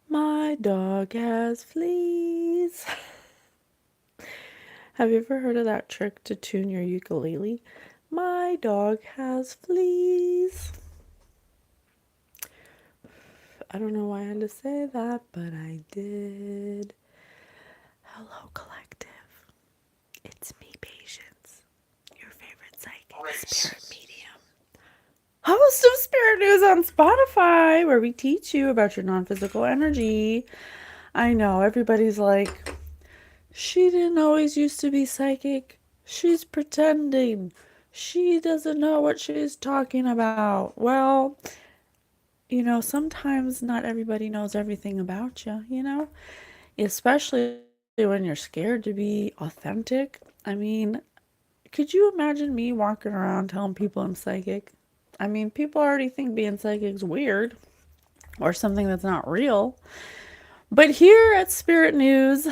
My dog has fleas. Have you ever heard of that trick to tune your ukulele? My dog has fleas. I don't know why I had to say that, but I did. Hello, collective. It's me, Patience, your favorite psychic spirit medium. Host of Spirit News on Spotify, where we teach you about your non-physical energy. I know, everybody's like, she didn't always used to be psychic. She's pretending. She doesn't know what she's talking about. Well, sometimes not everybody knows everything about you, especially when you're scared to be authentic. I mean, could you imagine me walking around telling people I'm psychic? I mean, people already think being psychic is weird or something that's not real. But here at Spirit News,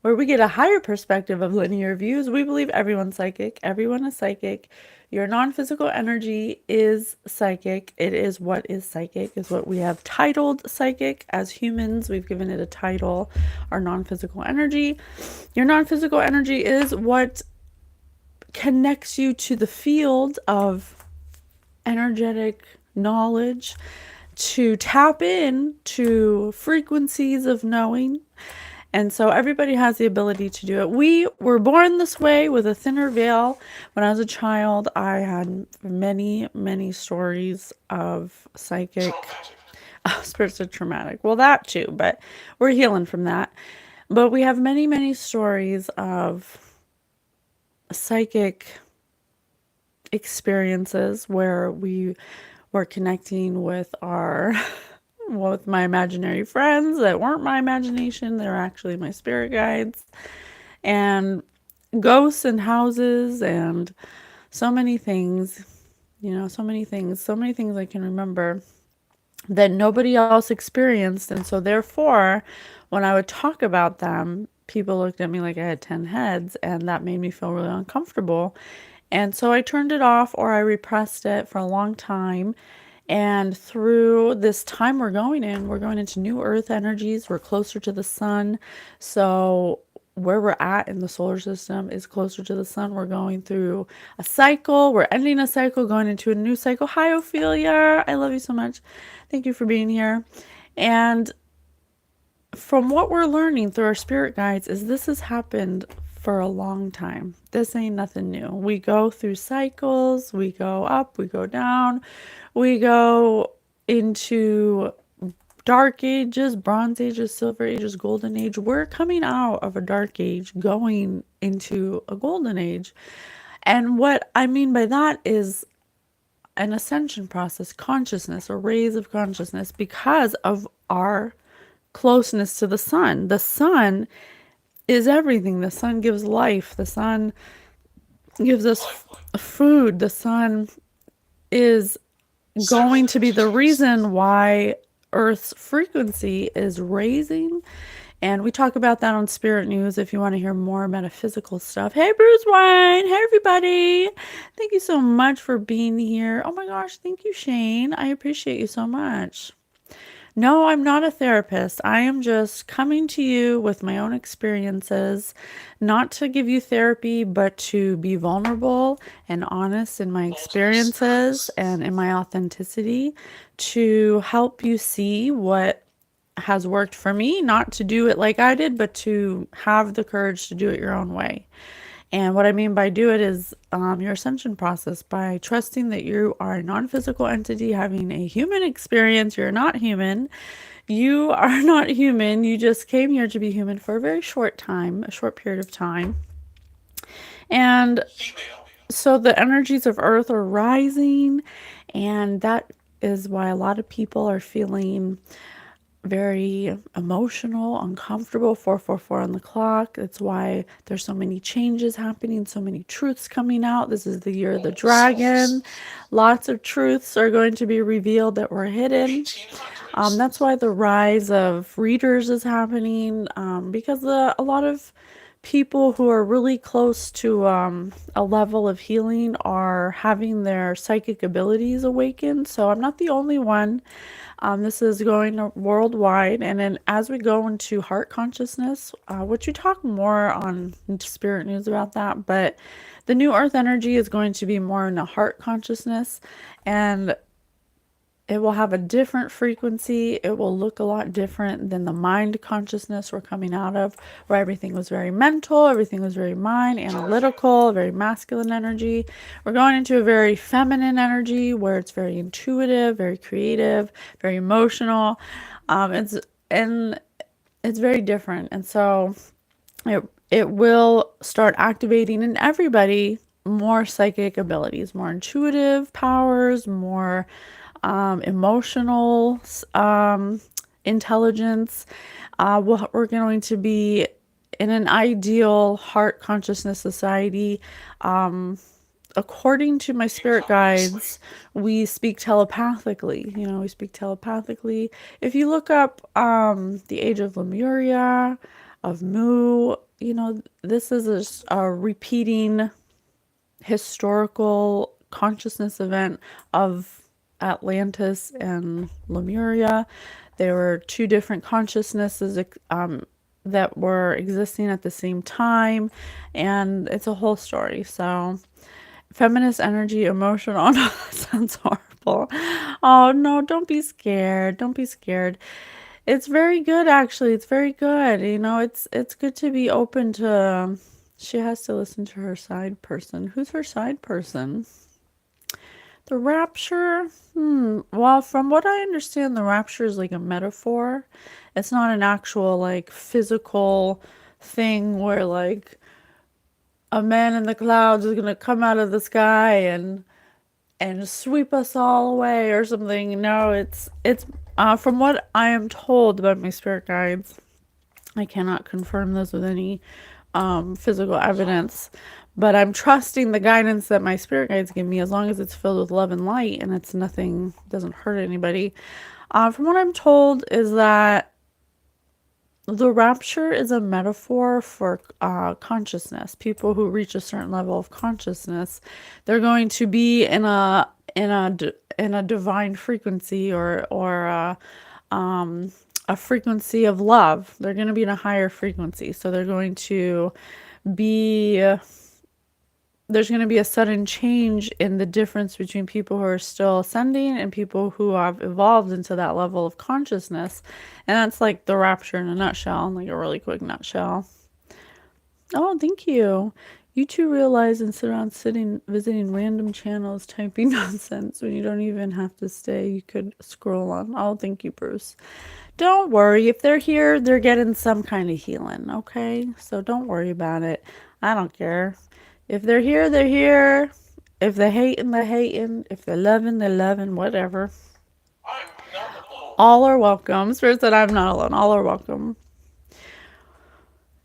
where we get a higher perspective of linear views, we believe everyone's psychic. Everyone is psychic. Your non-physical energy is psychic. It is what is psychic, is what we have titled psychic. As humans, we've given it a title, our non-physical energy. Your non-physical energy is what connects you to the field of energetic knowledge, to tap in to frequencies of knowing. And so everybody has the ability to do it. We were born this way with a thinner veil. When I was a child, I had many, many stories of psychic spirits are traumatic. Well, that too, but we're healing from that. But we have many, many stories of psychic experiences where we were connecting with with my imaginary friends that weren't my imagination. They were actually my spirit guides, and ghosts and houses and so many things, so many things I can remember that nobody else experienced. And so therefore, when I would talk about them, people looked at me like I had 10 heads, and that made me feel really uncomfortable. And so I turned it off, or I repressed it for a long time. And through this time we're going into new earth energies. We're closer to the sun. So where we're at in the solar system is closer to the sun. We're going through a cycle. We're ending a cycle, going into a new cycle. Hi, Ophelia. I love you so much. Thank you for being here. And from what we're learning through our spirit guides is this has happened for a long time. This ain't nothing new. We go through cycles. We go up, we go down, we go into dark ages, bronze ages, silver ages, golden age. We're coming out of a dark age, going into a golden age. And what I mean by that is an ascension process, consciousness, a raise of consciousness because of our closeness to the sun. The sun is everything. The sun gives life. The sun gives us food. The sun is going to be the reason why Earth's frequency is raising. And we talk about that on Spirit News if you want to hear more metaphysical stuff. Hey, Bruce Wayne. Hey, everybody. Thank you so much for being here. Oh my gosh. Thank you, Shane. I appreciate you so much. No, I'm not a therapist. I am just coming to you with my own experiences, not to give you therapy, but to be vulnerable and honest in my experiences and in my authenticity, to help you see what has worked for me, not to do it like I did, but to have the courage to do it your own way. And what I mean by do it is your ascension process, by trusting that you are a non-physical entity having a human experience. You're not human. You are not human. You just came here to be human for a very short time, a short period of time. And so the energies of Earth are rising, and that is why a lot of people are feeling very emotional, uncomfortable. 444 on the clock. That's why there's so many changes happening, so many truths coming out. This is the year of the dragon. Lots of truths are going to be revealed that were hidden. That's why the rise of readers is happening, because a lot of people who are really close to a level of healing are having their psychic abilities awakened. So I'm not the only one. This is going worldwide. And then as we go into heart consciousness, which we talk more on Spirit News about that, but the new earth energy is going to be more in a heart consciousness. And it will have a different frequency. It will look a lot different than the mind consciousness we're coming out of, where everything was very mental, everything was very mind, analytical, very masculine energy. We're going into a very feminine energy where it's very intuitive, very creative, very emotional. And it's very different. And so it will start activating in everybody more psychic abilities, more intuitive powers, more emotional intelligence. We're going to be in an ideal heart consciousness society. According to my spirit guides, we speak telepathically. We speak telepathically. If you look up the age of Lemuria, of Mu, this is a repeating historical consciousness event of Atlantis and Lemuria. There were two different consciousnesses that were existing at the same time, and it's a whole story. So, feminist energy, emotional. Oh, no, that sounds horrible. Oh, no, don't be scared. Don't be scared. It's very good, actually. It's very good. It's good to be open to. She has to listen to her side person. Who's her side person? The rapture? Well, from what I understand, the rapture is like a metaphor. It's not an actual, like, physical thing where, like, a man in the clouds is gonna come out of the sky and sweep us all away or something. No, it's from what I am told by my spirit guides. I cannot confirm this with any physical evidence, but I'm trusting the guidance that my spirit guides give me as long as it's filled with love and light and it's nothing, doesn't hurt anybody. From what I'm told is that the rapture is a metaphor for consciousness. People who reach a certain level of consciousness, they're going to be in a divine frequency or a frequency of love. They're going to be in a higher frequency. So they're going to be, there's going to be a sudden change in the difference between people who are still ascending and people who have evolved into that level of consciousness. And that's like the rapture in a nutshell, like a really quick nutshell. Oh, thank you. You two realize and sit around visiting random channels, typing nonsense when you don't even have to stay. You could scroll on. Oh, thank you, Bruce. Don't worry. If they're here, they're getting some kind of healing, okay? So don't worry about it. I don't care. If they're here, they're here. If they're hating, they're hating. If they're loving, whatever. All are welcome. Spirit said I'm not alone. All are welcome.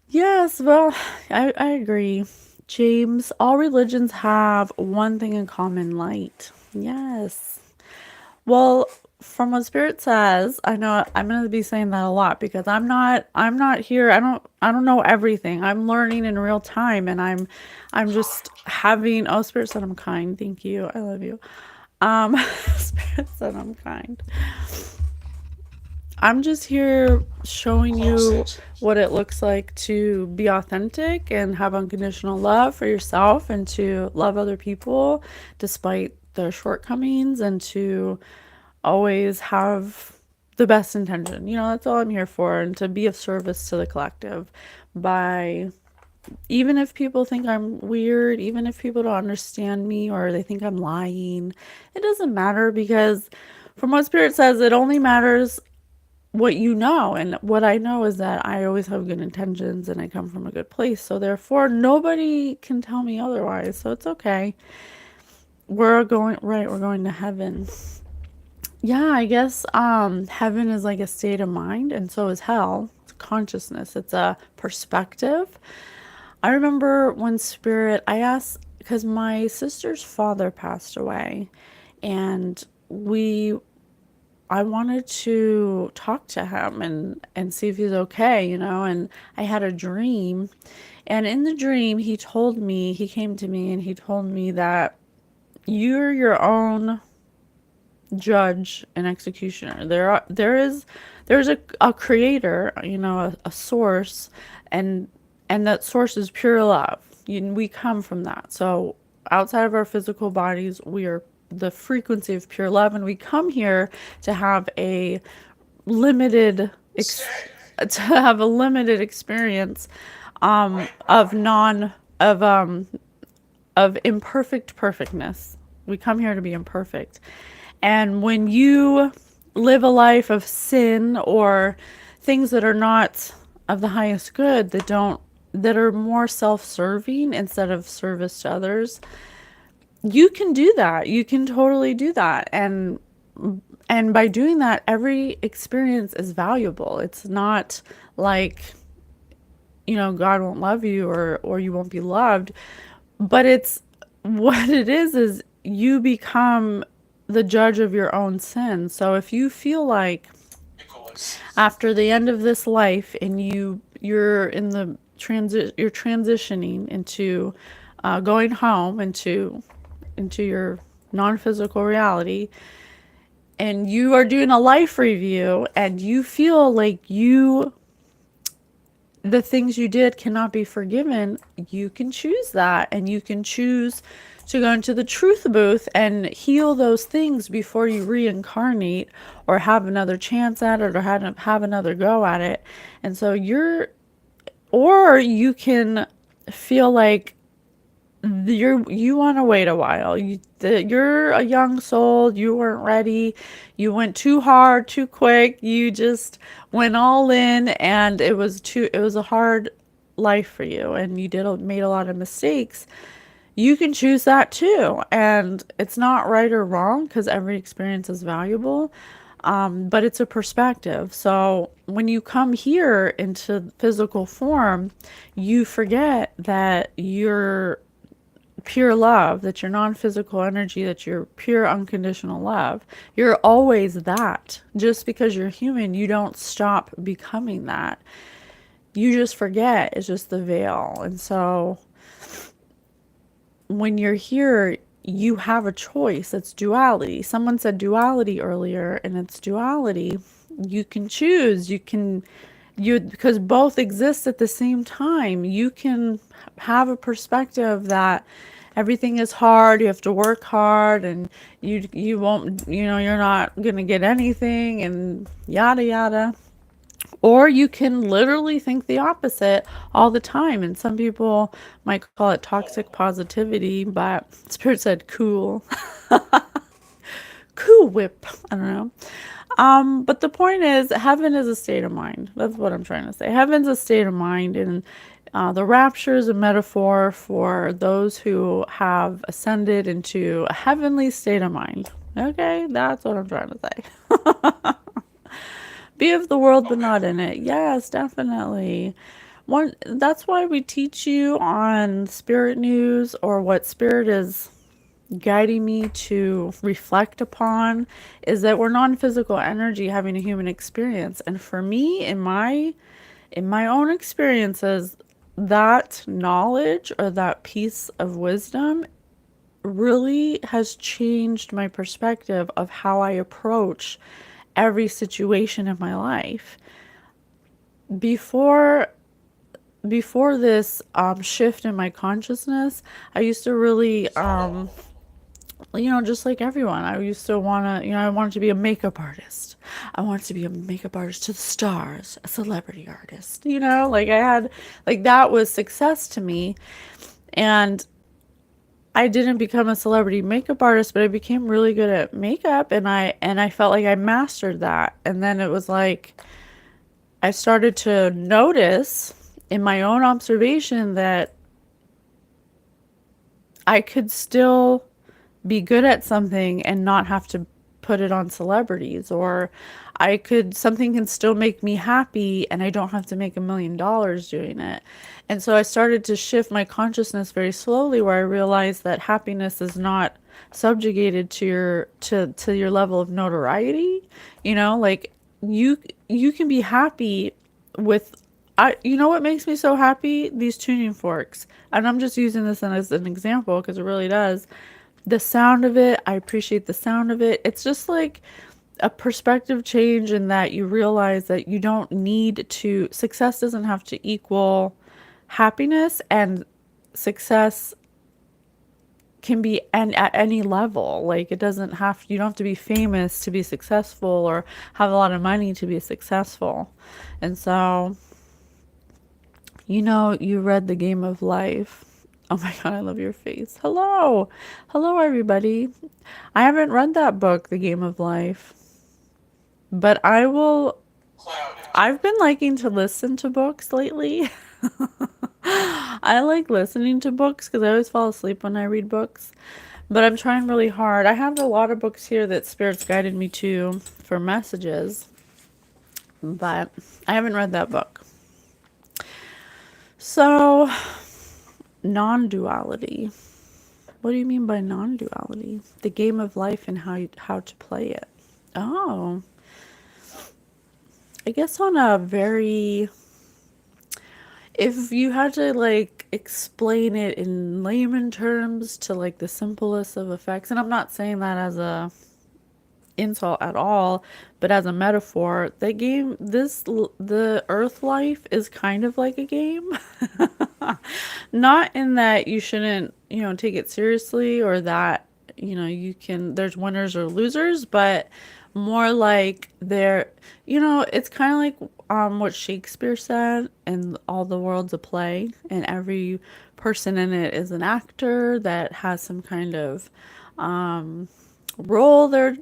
Yes, well, I agree. James, all religions have one thing in common, light. Yes. Well, from what Spirit says, I know I'm going to be saying that a lot because I'm not here. I don't know everything. I'm learning in real time and I'm just having, oh, Spirit said I'm kind. Thank you. I love you. Spirit said I'm kind. I'm just here showing you what it looks like to be authentic and have unconditional love for yourself and to love other people despite their shortcomings and to always have the best intention. That's all I'm here for, and to be of service to the collective by, even if people think I'm weird, even if people don't understand me or they think I'm lying, it doesn't matter because from what Spirit says, it only matters what you know. And what I know is that I always have good intentions and I come from a good place. So therefore, nobody can tell me otherwise. So it's okay. We're going to heaven. Yeah, I guess heaven is like a state of mind, and so is hell. It's consciousness. It's a perspective. I remember when Spirit, I asked, because my sister's father passed away, and we I wanted to talk to him and see if he's okay, and I had a dream. And in the dream, he came to me and he told me that you're your own judge and executioner. There's a creator, a source, and that source is pure love. We come from that. So outside of our physical bodies, we are the frequency of pure love, and we come here to have a limited to have a limited experience of non of imperfect perfectness. We come here to be imperfect. And when you live a life of sin or things that are not of the highest good, that are more self-serving instead of service to others, you can do that. You can totally do that. And by doing that, every experience is valuable. It's not like, God won't love you or you won't be loved. But it's what it is you become the judge of your own sin. So if you feel like after the end of this life and you're in the you're transitioning into going home into your non-physical reality, and you are doing a life review and you feel like the things you did cannot be forgiven, you can choose that, and you can choose to go into the truth booth and heal those things before you reincarnate or have another chance at it or have another go at it. And so or you can feel like you want to wait a while. You're a young soul. You weren't ready. You went too hard, too quick. You just went all in, and it was a hard life for you, and you made a lot of mistakes. You can choose that too, and it's not right or wrong because every experience is valuable. But it's a perspective. So when you come here into physical form, you forget that you're pure love, that you're non-physical energy, that you're pure unconditional love. You're always that. Just because you're human, you don't stop becoming that. You just forget. It's just the veil. And so when you're here, you have a choice. It's duality. Someone said duality earlier, and it's duality. You can choose. Because both exist at the same time. You can have a perspective that everything is hard, you have to work hard, and you won't, you're not going to get anything, and yada yada. Or you can literally think the opposite all the time. And some people might call it toxic positivity, but Spirit said cool. Cool whip. I don't know. But the point is, heaven is a state of mind. That's what I'm trying to say. Heaven's a state of mind, and the rapture is a metaphor for those who have ascended into a heavenly state of mind. Okay, that's what I'm trying to say. Be of the world, but not in it. Yes, definitely. That's why we teach you on Spirit News, or what Spirit is guiding me to reflect upon, is that we're non-physical energy having a human experience. And for me, in my own experiences, that knowledge or that piece of wisdom really has changed my perspective of how I approach every situation in my life. Before this shift in my consciousness, I used to really just like everyone, I used to want to, I wanted to be a makeup artist. I wanted to be a makeup artist to the stars, a celebrity artist, that was success to me. And I didn't become a celebrity makeup artist, but I became really good at makeup, and I felt like I mastered that. And then it was like, I started to notice in my own observation that I could still be good at something and not have to put it on celebrities, or something can still make me happy and I don't have to make $1 million doing it. And so I started to shift my consciousness very slowly, where I realized that happiness is not subjugated to your level of notoriety. You know, like you you can be happy with you know what makes me so happy? These tuning forks. And I'm just using this as an example because it really does. The sound of it, I appreciate the sound of it. It's just like a perspective change in that you realize that you don't need to, success doesn't have to equal happiness, and success can be at any level. Like it doesn't have, you don't have to be famous to be successful or have a lot of money to be successful. And so, you know, you read The Game of Life. Oh my God, I love your face. Hello. Hello, everybody. I haven't read that book, The Game of Life, but I will. I've been liking to listen to books lately. I like listening to books because I always fall asleep when I read books. But I'm trying really hard. I have a lot of books here that Spirit's guided me to for messages, but I haven't read that book. So, non-duality. What do you mean by non-duality? The game of life and how to play it. Oh, I guess on a very, if you had to like explain it in layman terms to like the simplest of effects, and I'm not saying that as a insult at all, but as a metaphor, the game, the earth life is kind of like a game. Not in that you shouldn't, you know, take it seriously, or that, you know, you can, there's winners or losers, but more like there, you know, it's kind of like what Shakespeare said, and all the world's a play, and every person in it is an actor that has some kind of role they're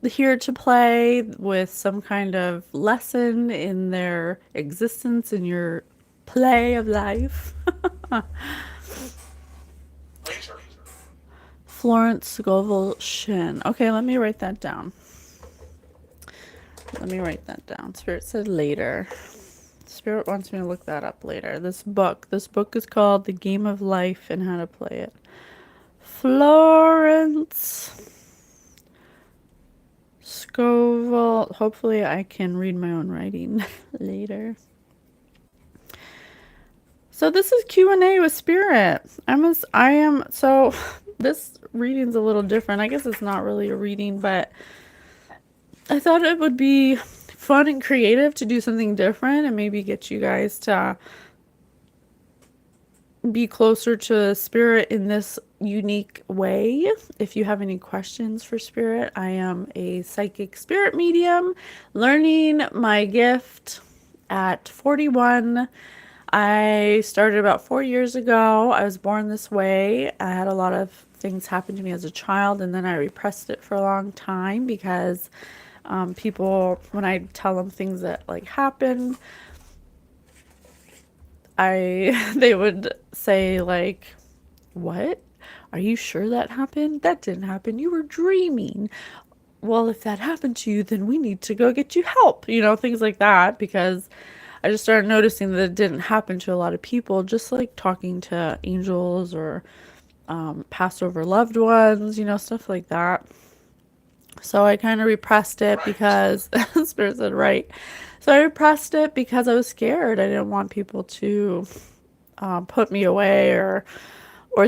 here to play, with some kind of lesson in their existence in your play of life. Florence Scovel Shin. Okay, let me write that down. Let me write that down. Spirit said later. Spirit wants me to look that up later. This book is called The Game of Life and How to Play It. Florence Scovel. Hopefully I can read my own writing later. So this is Q&A with Spirit. So this reading's a little different. I guess it's not really a reading, but I thought it would be fun and creative to do something different and maybe get you guys to be closer to Spirit in this unique way. If you have any questions for Spirit, I am a psychic spirit medium learning my gift at 41. I started about 4 years ago. I was born this way. I had a lot of things happen to me as a child, and then I repressed it for a long time because people, when I tell them things that like happened, they would say like, "What? Are you sure that happened? That didn't happen. You were dreaming." Well, if that happened to you, then we need to go get you help. You know, things like that, because I just started noticing that it didn't happen to a lot of people, just like talking to angels or passed over loved ones, you know, stuff like that. So I kind of repressed it because Spirit said, right. So I repressed it because I was scared. I didn't want people to put me away or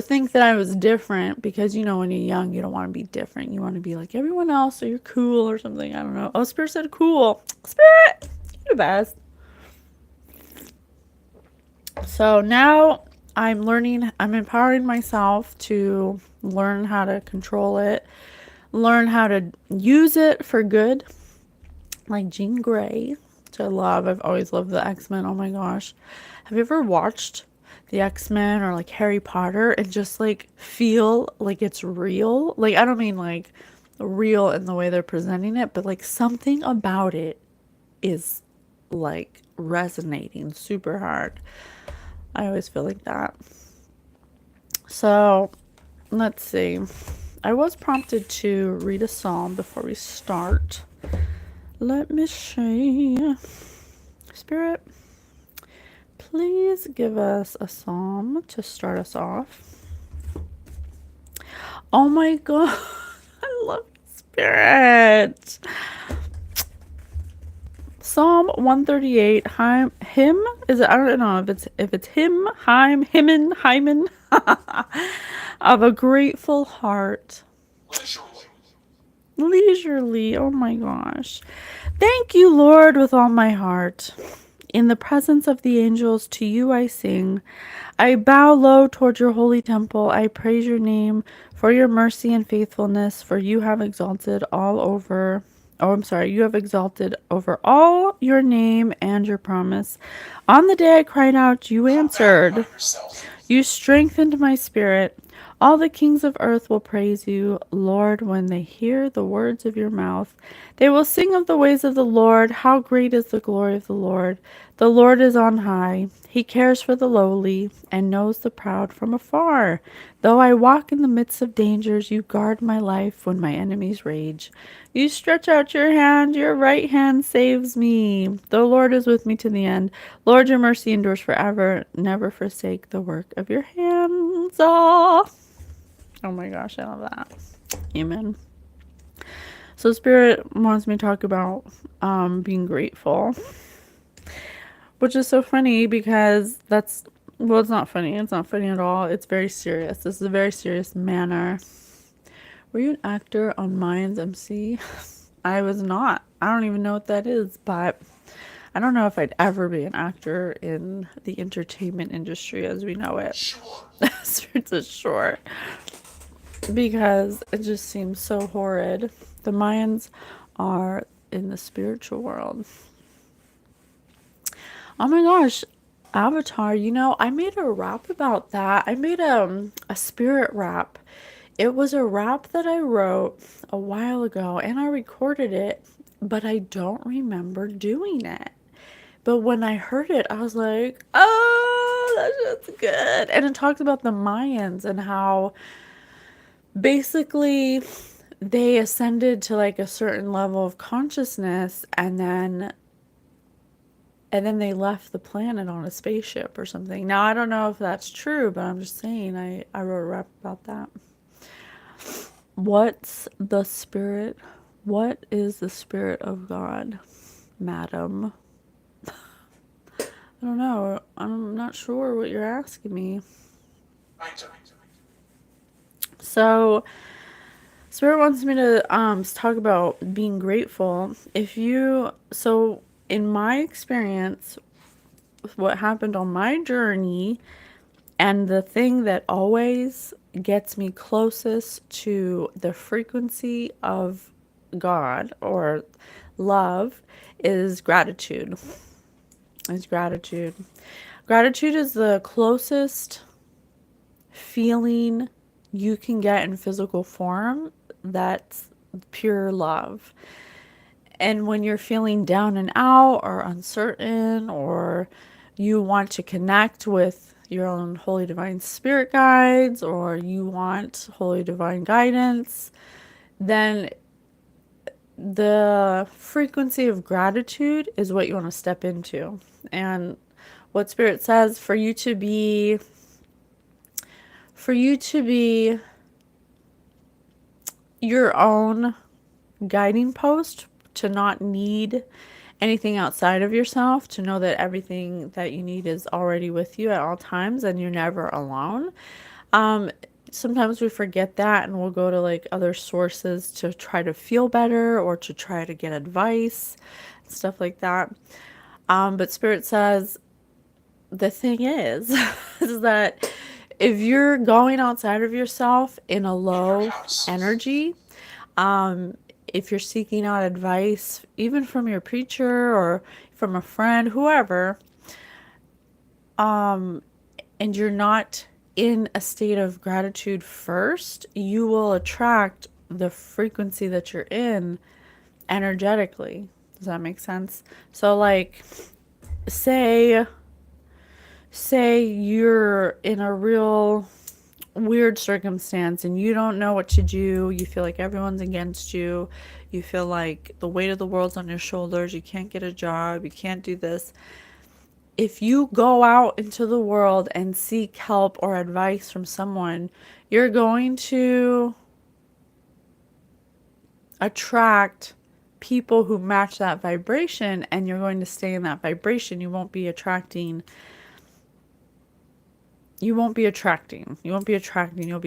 think that I was different, because, you know, when you're young, you don't want to be different. You want to be like everyone else, or you're cool or something. I don't know. Oh, Spirit said cool. Spirit, you're the best. So now I'm empowering myself to learn how to control it, learn how to use it for good. Like Jean Grey, which I love. I've always loved the X-Men. Oh my gosh. Have you ever watched the X-Men or like Harry Potter and just like feel like it's real? Like, I don't mean like real in the way they're presenting it, but like something about it is like resonating super hard. I always feel like that. So, let's see. I was prompted to read a psalm before we start. Let me see. Spirit, please give us a psalm to start us off. Oh my God. I love you, Spirit. Psalm 138, him, is it, I don't know if it's him, hymen, of a grateful heart. Leisurely, oh my gosh. Thank you, Lord, with all my heart. In the presence of the angels, to you I sing. I bow low toward your holy temple. I praise your name for your mercy and faithfulness, for you have exalted all over. Oh, I'm sorry. You have exalted over all your name and your promise. On the day I cried out, you answered. You strengthened my spirit. All the kings of earth will praise you, Lord, when they hear the words of your mouth. They will sing of the ways of the Lord. How great is the glory of the Lord! The Lord is on high. He cares for the lowly and knows the proud from afar. Though I walk in the midst of dangers, you guard my life when my enemies rage. You stretch out your hand, your right hand saves me. The Lord is with me to the end. Lord, your mercy endures forever. Never forsake the work of your hands. Oh my gosh, I love that. Amen. So Spirit wants me to talk about being grateful, which is so funny because well, it's not funny. It's not funny at all. It's very serious. This is a very serious manner. Were you an actor on Mayans MC? I was not. I don't even know what that is, but I don't know if I'd ever be an actor in the entertainment industry as we know it. Sure. It's a sure. Because it just seems so horrid. The Mayans are in the spiritual world. Oh my gosh, Avatar, I made a rap about that. I made a spirit rap. It was a rap that I wrote a while ago and I recorded it, but I don't remember doing it. But when I heard it, I was like, oh, that's just good. And it talks about the Mayans and how basically they ascended to like a certain level of consciousness and then they left the planet on a spaceship or something. Now, I don't know if that's true, but I'm just saying I wrote a rap about that. What's the spirit? What is the spirit of God, madam? I don't know. I'm not sure what you're asking me. So, Spirit wants me to talk about being grateful. So in my experience, what happened on my journey, and the thing that always gets me closest to the frequency of God or love is gratitude. Gratitude is the closest feeling you can get in physical form that's pure love. And when you're feeling down and out or uncertain, or you want to connect with your own holy divine spirit guides, or you want holy divine guidance, then the frequency of gratitude is what you want to step into. And what Spirit says, for you to be your own guiding post, to not need anything outside of yourself, to know that everything that you need is already with you at all times and you're never alone. Sometimes we forget that and we'll go to like other sources to try to feel better or to try to get advice, stuff like that. But Spirit says the thing is, is that if you're going outside of yourself in a low energy, if you're seeking out advice, even from your preacher or from a friend, whoever, and you're not in a state of gratitude first, you will attract the frequency that you're in energetically. Does that make sense? So like, say you're in a real weird circumstance and you don't know what to do. You feel like everyone's against you. You feel like the weight of the world's on your shoulders. You can't get a job. You can't do this. If you go out into the world and seek help or advice from someone, you're going to attract people who match that vibration, and you're going to stay in that vibration. You'll be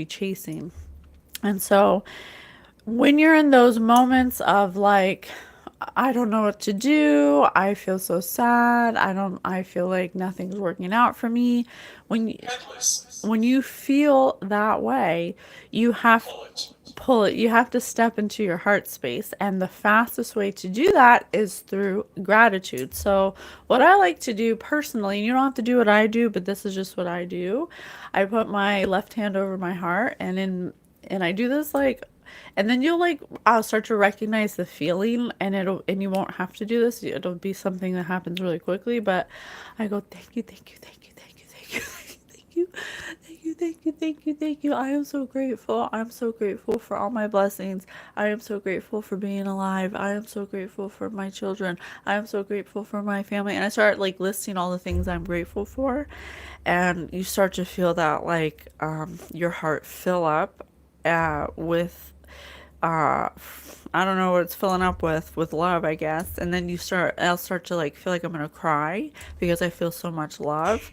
chasing. And so when you're in those moments of like, I don't know what to do, I feel so sad, I feel like nothing's working out for me. When you, when you feel that way, you have pull it. You have to step into your heart space. And the fastest way to do that is through gratitude. So, what I like to do personally, and you don't have to do what I do, but this is just what I do. I put my left hand over my heart, and I do this like, and then I'll start to recognize the feeling, and you won't have to do this. It'll be something that happens really quickly, but I go, thank you, thank you, thank you, thank you, thank you, thank you, thank you, thank you, thank you, thank you. I am so grateful. I'm so grateful for all my blessings. I am so grateful for being alive. I am so grateful for my children. I am so grateful for my family. And I start like listing all the things I'm grateful for, and you start to feel that like your heart fill up with uh I don't know what it's filling up with love, I guess. And then I'll start to like feel like I'm gonna cry because I feel so much love.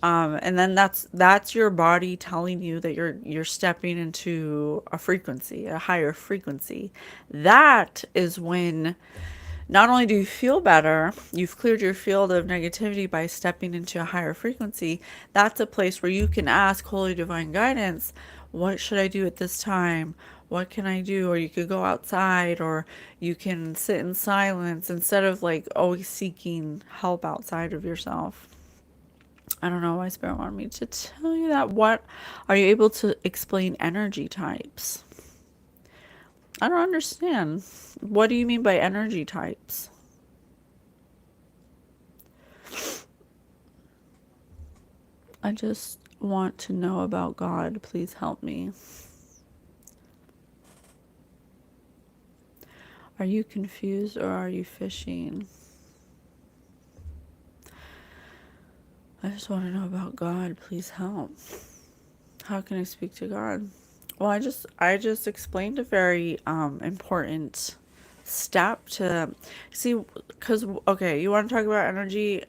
And then that's your body telling you that you're stepping into a frequency, a higher frequency. That is when not only do you feel better, you've cleared your field of negativity by stepping into a higher frequency. That's a place where you can ask Holy Divine Guidance, what should I do at this time? What can I do? Or you could go outside, or you can sit in silence instead of like always seeking help outside of yourself. I don't know why Spirit wanted me to tell you that. What are you able to explain energy types? I don't understand. What do you mean by energy types? I just want to know about God. Please help me. Are you confused or are you fishing? I just want to know about God. Please help. How can I speak to God? Well, I just explained a very important step to see, because okay, you want to talk about energy.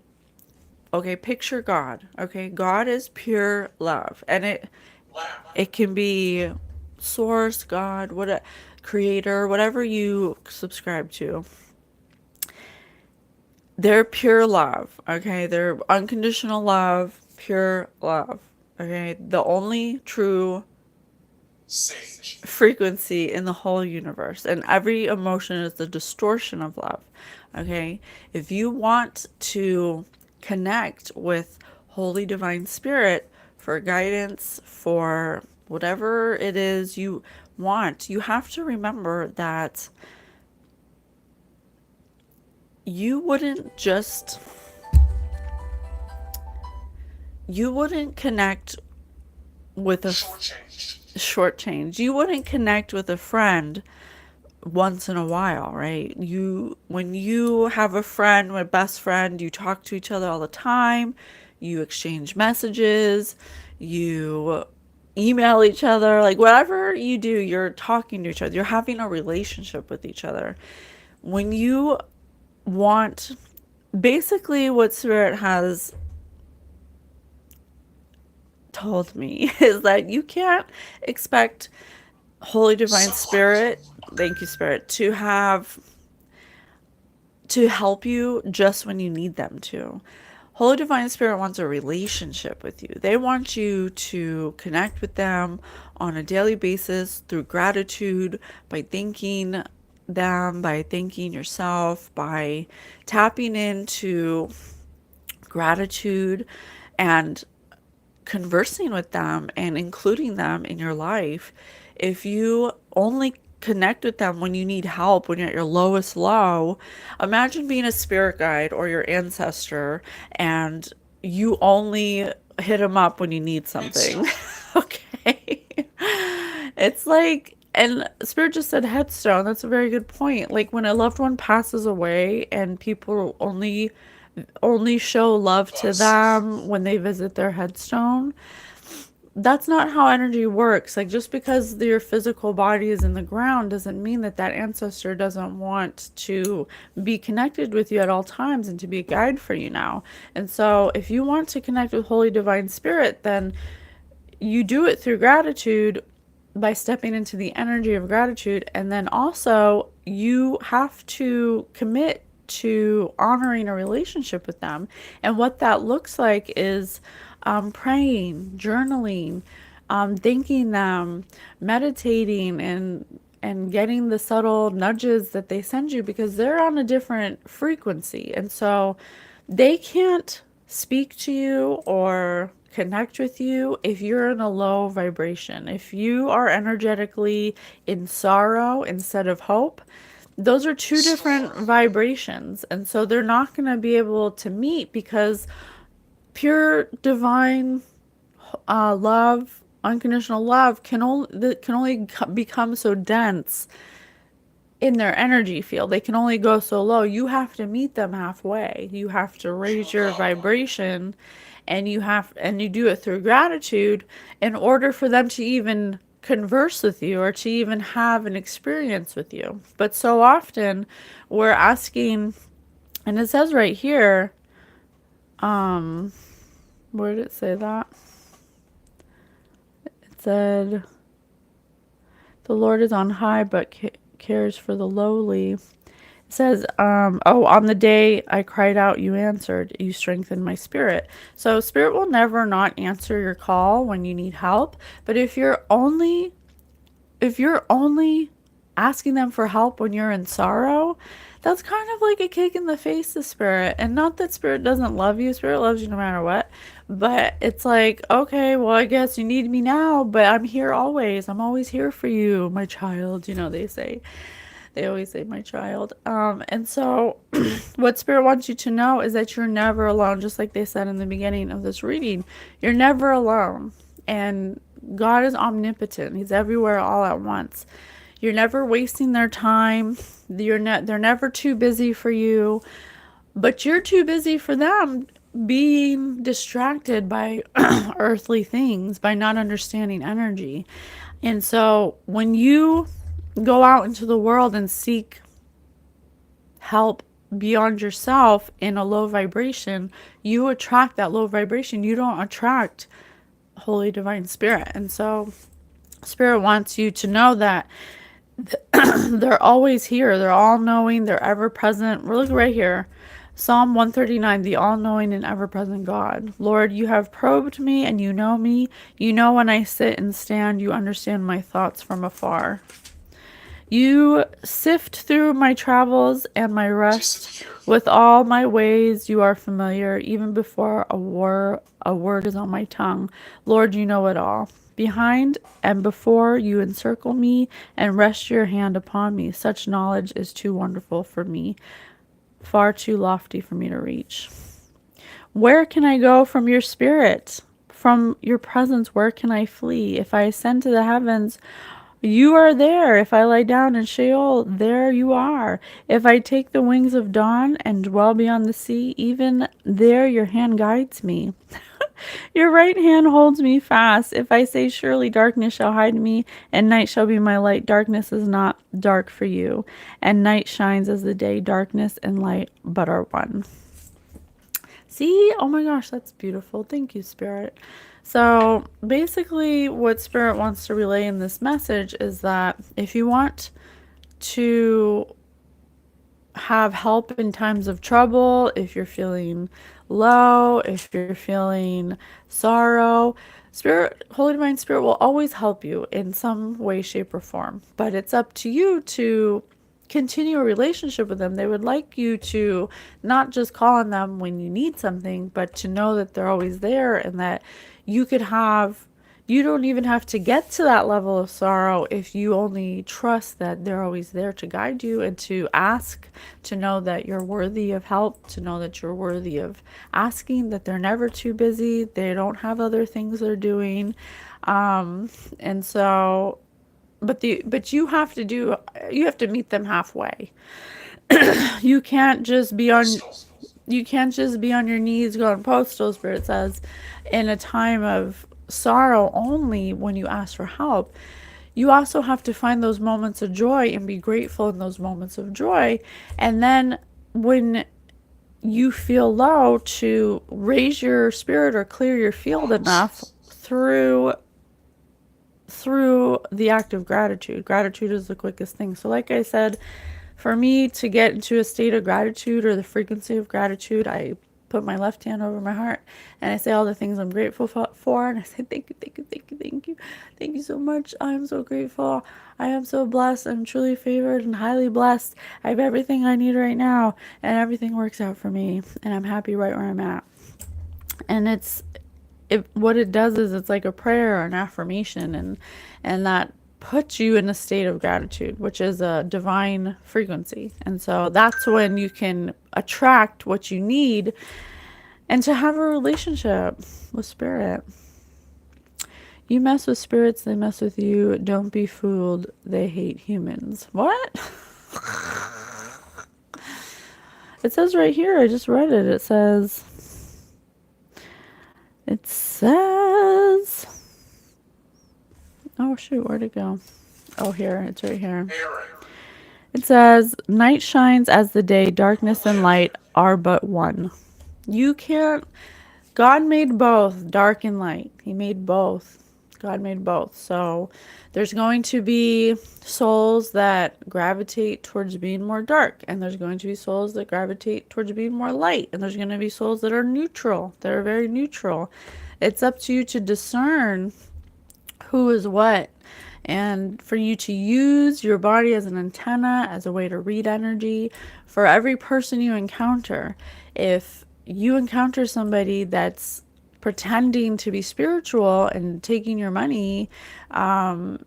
Okay, picture God. Okay, God is pure love, and it can be source, God, what, creator, whatever you subscribe to. They're pure love. Okay, they're unconditional love, pure love. Okay, the only true frequency in the whole universe, and every emotion is the distortion of love. Okay, if you want to connect with Holy Divine Spirit for guidance, for whatever it is you want, you have to remember that you wouldn't connect with a shortchange. You wouldn't connect with a friend once in a while, right? When you have a friend, a best friend, you talk to each other all the time, you exchange messages, you email each other, like whatever you do, you're talking to each other, you're having a relationship with each other. When you want, basically what Spirit has told me is that you can't expect Holy Divine Spirit, thank you, Spirit, to help you just when you need them to. Holy Divine Spirit wants a relationship with you. They want you to connect with them on a daily basis through gratitude, by thanking them, by thanking yourself, by tapping into gratitude and conversing with them and including them in your life. If you only connect with them when you need help, when you're at your lowest low, imagine being a spirit guide or your ancestor and you only hit them up when you need something. Okay. It's like, and Spirit just said headstone. That's a very good point. Like when a loved one passes away and people only show love to them when they visit their headstone. that's not how energy works. Like, just because your physical body is in the ground doesn't mean that that ancestor doesn't want to be connected with you at all times and to be a guide for you now. And so if you want to connect with Holy Divine Spirit, then you do it through gratitude, by stepping into the energy of gratitude. And then also you have to commit to honoring a relationship with them. And what that looks like is praying, journaling, thanking them, meditating, and getting the subtle nudges that they send you, because they're on a different frequency. And so they can't speak to you or connect with you if you're in a low vibration. If you are energetically in sorrow instead of hope, those are two different vibrations. And so they're not going to be able to meet, because pure divine love, unconditional love can only become so dense in their energy field. They can only go so low. You have to meet them halfway. You have to raise your vibration, and you do it through gratitude in order for them to even converse with you or to even have an experience with you. But so often we're asking, and it says right here, where did it say that? It said, the Lord is on high, but cares for the lowly. It says, on the day I cried out, you answered, you strengthened my spirit. So spirit will never not answer your call when you need help. But if you're only asking them for help when you're in sorrow, that's kind of like a kick in the face to spirit. And not that spirit doesn't love you. Spirit loves you no matter what. But it's like, okay, well, I guess you need me now, but I'm here always. I'm always here for you, my child. They always say my child. And so what spirit wants you to know is that you're never alone. Just like they said in the beginning of this reading, you're never alone. And God is omnipotent. He's everywhere all at once. You're never wasting their time. They're never too busy for you, but you're too busy for them, being distracted by earthly things, by not understanding energy. And so when you go out into the world and seek help beyond yourself in a low vibration, you attract that low vibration. You don't attract Holy Divine Spirit. And so Spirit wants you to know that they're always here. They're all knowing. They're ever present. We're looking right here. Psalm 139, the all-knowing and ever-present God. Lord, you have probed me and you know me. You know when I sit and stand. You understand my thoughts from afar. You sift through my travels and my rest. With all my ways you are familiar, even before a word is on my tongue. Lord, you know it all. Behind and before you encircle me and rest your hand upon me. Such knowledge is too wonderful for me, far too lofty for me to reach. Where can I go from your spirit? From your presence, where can I flee? If I ascend to the heavens, you are there. If I lie down in Sheol, there you are. If I take the wings of dawn and dwell beyond the sea, even there your hand guides me. Your right hand holds me fast. If I say, surely darkness shall hide me, and night shall be my light, darkness is not dark for you, and night shines as the day. Darkness and light but are one. See? Oh my gosh, that's beautiful. Thank you, Spirit. So basically what Spirit wants to relay in this message is that if you want to have help in times of trouble, if you're feeling low, if you're feeling sorrow, Spirit, Holy Divine Spirit will always help you in some way, shape, or form. But it's up to you to continue a relationship with them. They would like you to not just call on them when you need something, but to know that they're always there, and that you don't even have to get to that level of sorrow if you only trust that they're always there to guide you and to ask, to know that you're worthy of help, to know that you're worthy of asking, that they're never too busy, they don't have other things they're doing. And so, but you have to meet them halfway. You can't just be on your knees going postal, Spirit says, in a time of sorrow only when you ask for help. You also have to find those moments of joy and be grateful in those moments of joy. And then when you feel low, to raise your spirit or clear your field enough through the act of gratitude. Gratitude is the quickest thing. So like I said, for me to get into a state of gratitude or the frequency of gratitude, I put my left hand over my heart and I say all the things I'm grateful for, and I say thank you, thank you, thank you, thank you, thank you so much. I am so grateful. I am so blessed. I'm truly favored and highly blessed. I have everything I need right now, and everything works out for me, and I'm happy right where I'm at. And what it does is it's like a prayer or an affirmation, and that puts you in a state of gratitude, which is a divine frequency. And so that's when you can attract what you need and to have a relationship with spirit. You mess with spirits, they mess with you. Don't be fooled, they hate humans. What? It says right here, I just read it. It says, oh shoot, where'd it go? Oh, here, it's right here. It says, night shines as the day, darkness and light are but one. You can't, God made both, dark and light. He made both. God made both. So there's going to be souls that gravitate towards being more dark, and there's going to be souls that gravitate towards being more light, and there's going to be souls that are neutral. They're very neutral. It's up to you to discern who is what, and for you to use your body as an antenna, as a way to read energy for every person you encounter. If you encounter somebody that's pretending to be spiritual and taking your money, and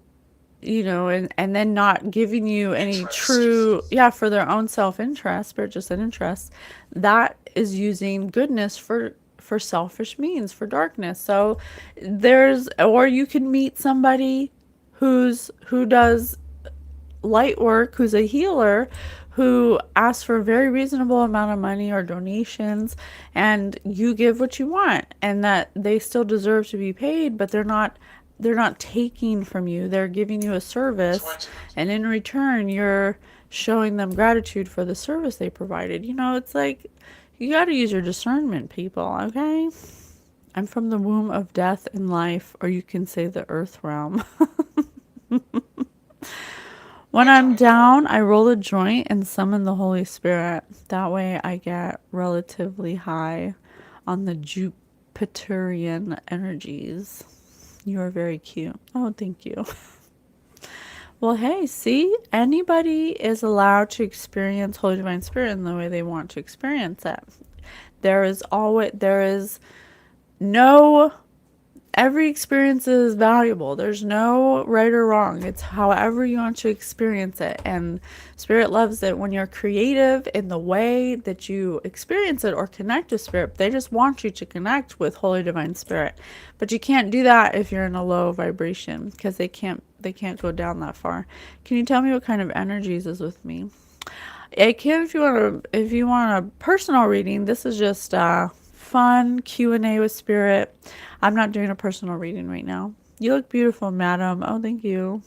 then not giving you any true, for their own self-interest, spirit just an interest, that is using goodness for selfish means, for darkness. So or you can meet somebody who does light work, who's a healer, who asks for a very reasonable amount of money or donations, and you give what you want, and that they still deserve to be paid, but they're not taking from you. They're giving you a service, and in return you're showing them gratitude for the service they provided. It's like, you got to use your discernment, people, okay? I'm from the womb of death and life, or you can say the earth realm. When I'm down, I roll a joint and summon the Holy Spirit. That way I get relatively high on the Jupiterian energies. You are very cute. Oh, thank you. Well, hey, see, anybody is allowed to experience Holy Divine Spirit in the way they want to experience it. Every experience is valuable. There's no right or wrong. It's however you want to experience it. And Spirit loves it when you're creative in the way that you experience it or connect with Spirit. They just want you to connect with Holy Divine Spirit. But you can't do that if you're in a low vibration, because they can't go down that far. Can you tell me what kind of energies is with me? I can if you want a personal reading. This is just fun Q&A with Spirit. I'm not doing a personal reading right now. You look beautiful, madam. Oh, thank you.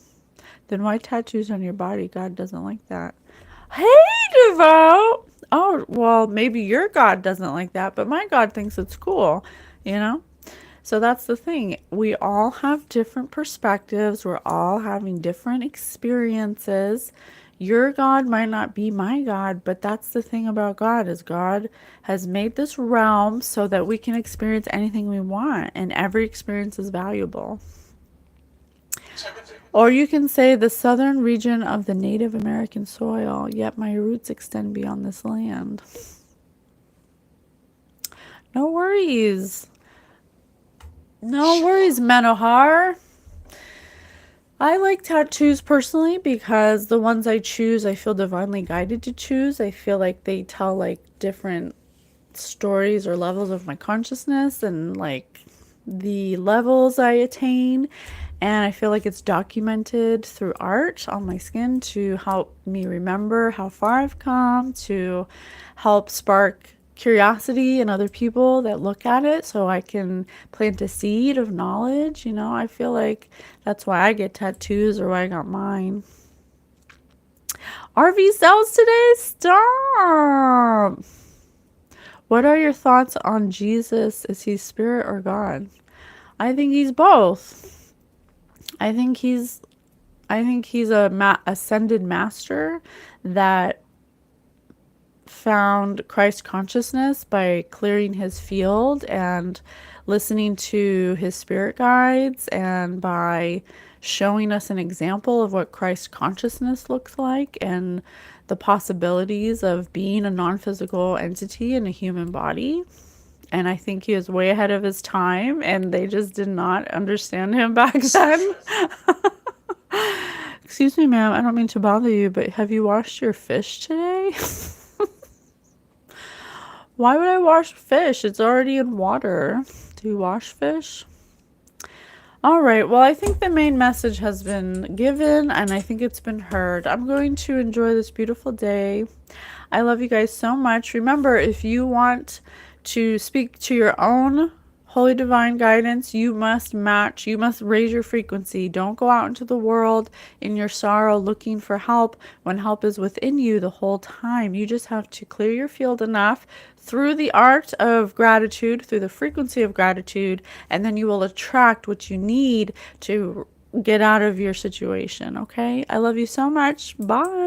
Then why tattoos on your body? God doesn't like that. Hey, Devout. Oh, well, maybe your God doesn't like that, but my God thinks it's cool, So that's the thing. We all have different perspectives. We're all having different experiences. Your God might not be my God, but that's the thing about God, is God has made this realm so that we can experience anything we want, and every experience is valuable. Or you can say the southern region of the Native American soil, yet my roots extend beyond this land. No worries. No worries, Manohar. I like tattoos personally because the ones I choose, I feel divinely guided to choose. I feel like they tell like different stories or levels of my consciousness and like the levels I attain. And I feel like it's documented through art on my skin to help me remember how far I've come, to help spark curiosity in other people that look at it so I can plant a seed of knowledge. I feel like that's why I get tattoos or why I got mine. RV sales today? Stop! What are your thoughts on Jesus? Is he spirit or God? I think he's both. I think he's a ascended master that found Christ consciousness by clearing his field and listening to his spirit guides, and by showing us an example of what Christ consciousness looks like and the possibilities of being a non-physical entity in a human body. And I think he was way ahead of his time, and they just did not understand him back then. Excuse me, ma'am, I don't mean to bother you, but have you washed your fish today? Why would I wash fish? It's already in water. Do you wash fish? All right, well, I think the main message has been given, and I think it's been heard. I'm going to enjoy this beautiful day. I love you guys so much. Remember, if you want to speak to your own holy divine guidance, you must raise your frequency. Don't go out into the world in your sorrow looking for help when help is within you the whole time. You just have to clear your field enough through the art of gratitude, through the frequency of gratitude, and then you will attract what you need to get out of your situation. Okay? I love you so much. Bye.